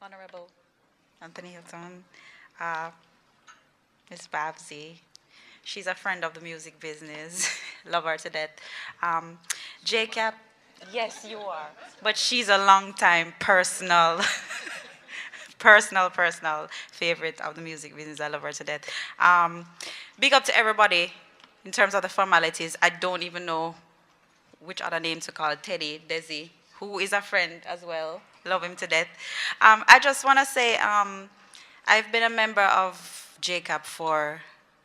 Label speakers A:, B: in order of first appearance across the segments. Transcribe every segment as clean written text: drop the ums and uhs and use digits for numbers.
A: Honorable Anthony Hilton, uh, Miss Babsy. She's a friend of the music business. Love her to death. Um, JACAP, yes, you are. But she's a long-time personal, personal favorite of the music business. I love her to death. Um, Big up to everybody in terms of the formalities. I don't even know which other name to call, Teddy, Desi, who is a friend as well. Love him to death. I just want to say I've been a member of JACAP for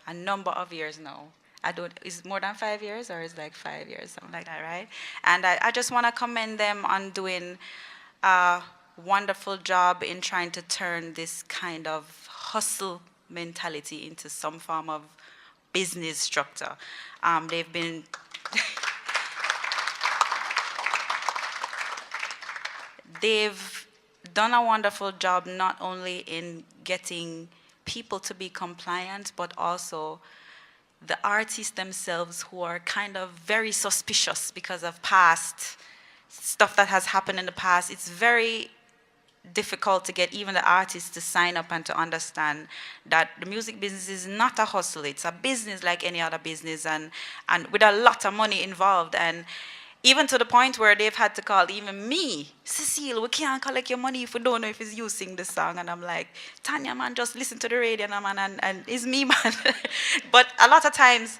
A: a number of years now. I don't, is it more than 5 years or is it like 5 years, something like that, right? And I just want to commend them on doing a wonderful job in trying to turn this kind of hustle mentality into some form of business structure. They've been they've done a wonderful job not only in getting people to be compliant, but also the artists themselves who are kind of very suspicious because of past stuff that has happened in the past. It's very difficult to get even the artists to sign up and to understand that the music business is not a hustle. It's a business like any other business, and with a lot of money involved. And even to the point where they've had to call even me, Cecile, we can't collect your money if we don't know if it's you sing the song. And I'm like, Tanya, man, just listen to the radio, man, and it's me, man. But a lot of times,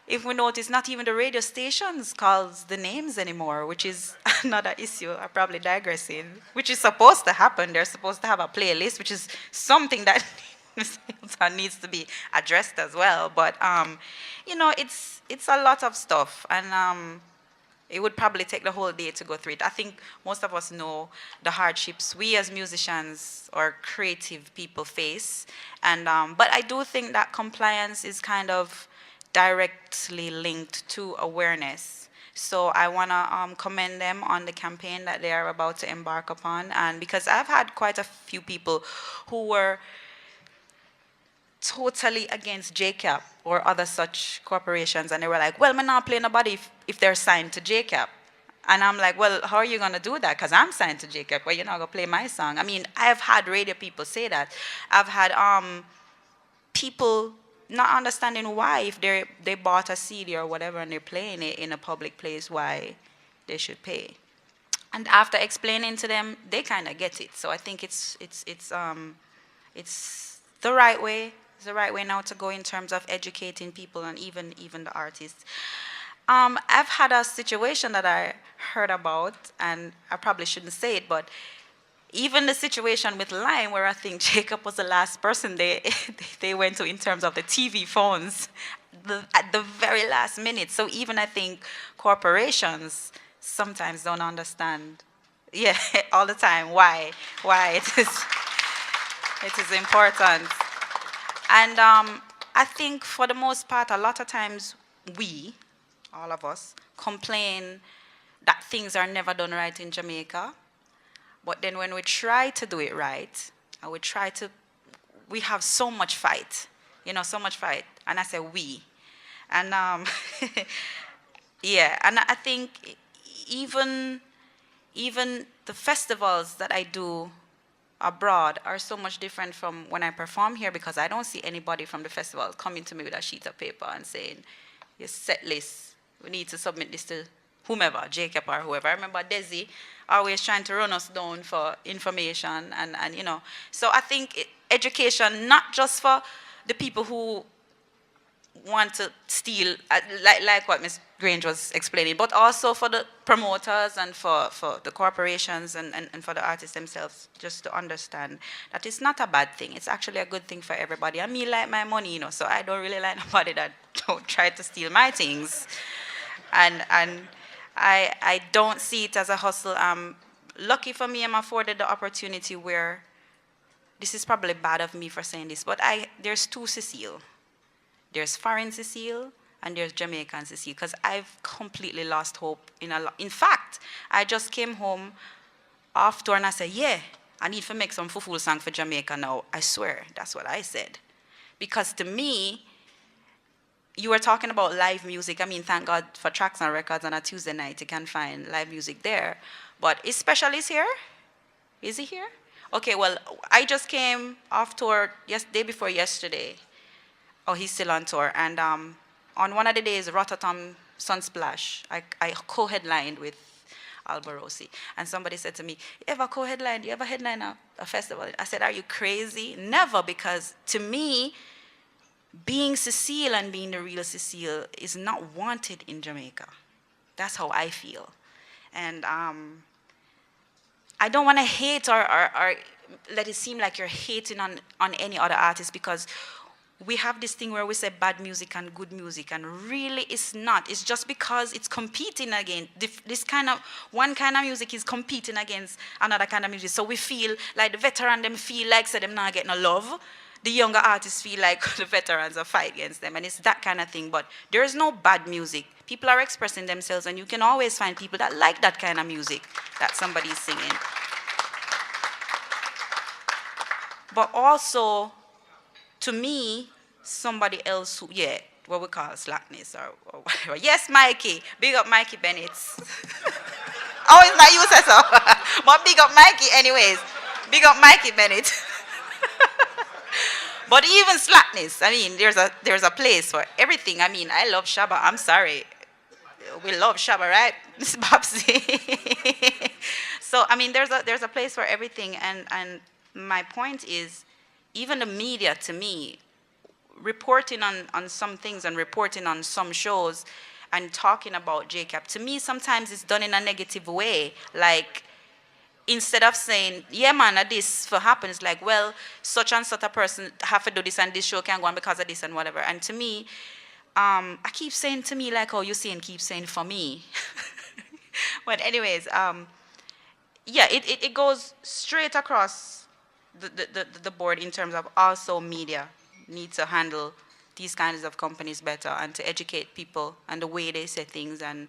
A: if we notice, not even the radio stations calls the names anymore, which is another issue. I'm probably digressing, which is supposed to happen. They're supposed to have a playlist, which is something that needs to be addressed as well. But it's a lot of stuff, and it would probably take the whole day to go through it. I think most of us know the hardships we as musicians or creative people face, and but I do think that compliance is kind of directly linked to awareness. So I want to commend them on the campaign that they are about to embark upon, and because I've had quite a few people who were totally against JCAP or other such corporations, and they were like, well, I'm not playing nobody if they're signed to JCAP. And I'm like, well, how are you going to do that? Because I'm signed to JCAP. Well, you're not going to play my song. I mean, I've had radio people say that. I've had people not understanding why, if they bought a CD or whatever and they're playing it in a public place, why they should pay. And after explaining to them, they kind of get it. So I think it's the right way. It's the right way now to go in terms of educating people and even the artists. I've had a situation that I heard about, and I probably shouldn't say it, but even the situation with Lime, where I think Jacob was the last person they went to in terms of the TV phones at the very last minute. So even I think corporations sometimes don't understand, yeah, all the time why it is important. And I think for the most part, a lot of times we, all of us, complain that things are never done right in Jamaica. But then when we try to do it right, and we have so much fight, so much fight. And I say we. And yeah, and I think even the festivals that I do abroad are so much different from when I perform here, because I don't see anybody from the festival coming to me with a sheet of paper and saying, your set list, we need to submit this to whomever, JACAP or whoever. I remember Desi always trying to run us down for information, and So I think education, not just for the people who want to steal, like what Ms. Grange was explaining, but also for the promoters and for the corporations and for the artists themselves, just to understand that it's not a bad thing. It's actually a good thing for everybody. And me like my money, so I don't really like nobody that don't try to steal my things. And I don't see it as a hustle. Lucky for me, I'm afforded the opportunity where, this is probably bad of me for saying this, but there's two Cecile. There's foreign Cecile and there's Jamaican Cecile, because I've completely lost hope in fact, I just came home off tour and I said, yeah, I need to make some fufu song for Jamaica now. I swear, that's what I said. Because to me, you were talking about live music. I mean, thank God for Tracks and Records on a Tuesday night. You can find live music there. But is Specialist here? Is he here? Okay, well, I just came off tour day before yesterday. Oh, he's still on tour. And on one of the days, Rotterdam Sunsplash, I co-headlined with Alborosi. And somebody said to me, you ever co-headline? You ever headline a festival? I said, are you crazy? Never, because to me, being Cecile and being the real Cecile is not wanted in Jamaica. That's how I feel. And I don't want to hate or let it seem like you're hating on any other artist, because we have this thing where we say bad music and good music, and really it's not. It's just because it's competing against this kind of, one kind of music is competing against another kind of music. So we feel like the veteran them feel like so them not getting no love. The younger artists feel like the veterans are fight against them, and it's that kind of thing. But there is no bad music. People are expressing themselves, and you can always find people that like that kind of music that somebody's singing. But also, to me, somebody else who, yeah, what we call slackness or whatever. Yes, Mikey. Big up Mikey Bennett. Oh, it's not you, say so. But big up Mikey anyways. Big up Mikey Bennett. But even slackness, I mean, there's a place for everything. I mean, I love Shabba. I'm sorry. We love Shabba, right? Miss Babsy. So, I mean, there's a place for everything. And my point is, even the media, to me, reporting on some things and reporting on some shows and talking about JACAP, to me, sometimes it's done in a negative way. Like, instead of saying, yeah, man, this for happens, like, well, such and such a person have to do this and this show can go on because of this and whatever. And to me, I keep saying to me, like, oh, you saying, keep saying for me. But anyways, yeah, it goes straight across the board in terms of also media need to handle these kinds of companies better and to educate people and the way they say things. And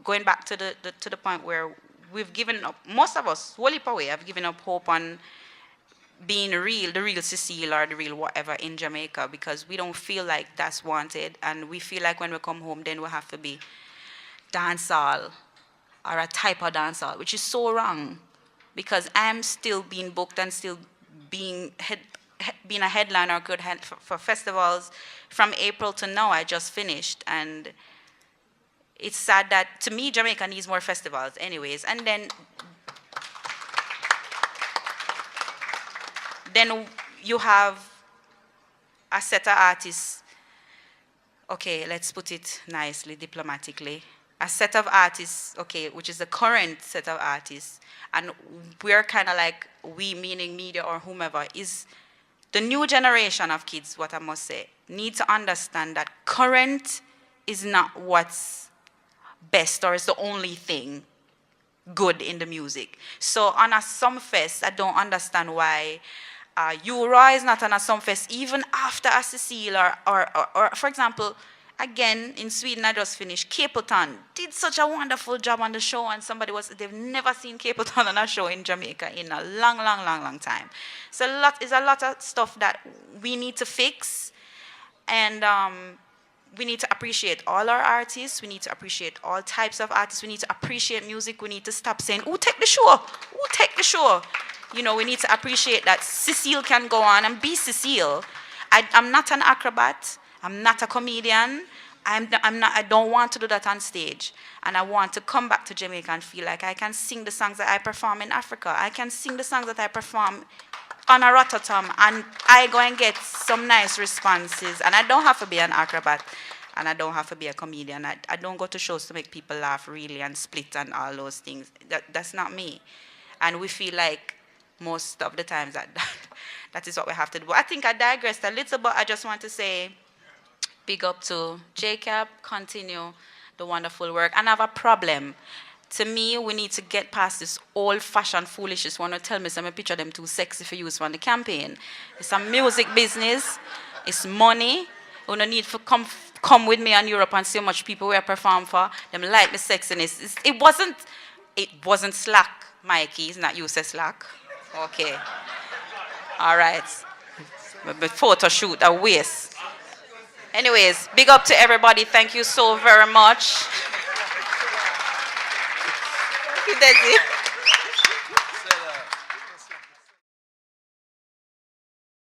A: going back to the point where we've given up, most of us, whole heap away, have given up hope on being real, the real Cecile or the real whatever in Jamaica, because we don't feel like that's wanted, and we feel like when we come home then we have to be dancehall or a type of dancehall, which is so wrong, because I'm still being booked and still being a headliner good for festivals from April to now. I just finished, and it's sad that, to me, Jamaica needs more festivals anyways. And then you have a set of artists, okay, let's put it nicely, diplomatically, a set of artists, okay, which is the current set of artists, and we're kind of like, we meaning media or whomever, is the new generation of kids, what I must say, need to understand that current is not what's best or is the only thing good in the music. So on a Sumfest, I don't understand why Euro is not on a Sumfest even after a Cecile or for example, again, in Sweden, I just finished, Capleton did such a wonderful job on the show, and they've never seen Capleton on a show in Jamaica in a long time. So it's a lot of stuff that we need to fix, and we need to appreciate all our artists. We need to appreciate all types of artists. We need to appreciate music. We need to stop saying, "Who take the show? Who take the show?" You know, we need to appreciate that Cecile can go on and be Cecile. I'm not an acrobat. I'm not a comedian. I don't want to do that on stage. And I want to come back to Jamaica and feel like I can sing the songs that I perform in Africa. I can sing the songs that I perform on a Rotterdam, and I go and get some nice responses. And I don't have to be an acrobat, and I don't have to be a comedian. I don't go to shows to make people laugh, really, and split and all those things. That's not me. And we feel like most of the times that is what we have to do. I think I digressed a little, but I just want to say big up to JACAP, continue the wonderful work. And I have a problem. To me, we need to get past this old-fashioned foolishness. Want to tell me some picture them too sexy for use on the campaign. It's a music business. It's money. You don't need to come with me in Europe and see how much people we perform for. Them like the sexiness. It wasn't slack, Mikey. It's not you say slack. Okay. All right. But photo shoot a waste. Anyways, big up to everybody. Thank you so very much. Thank you, Desi.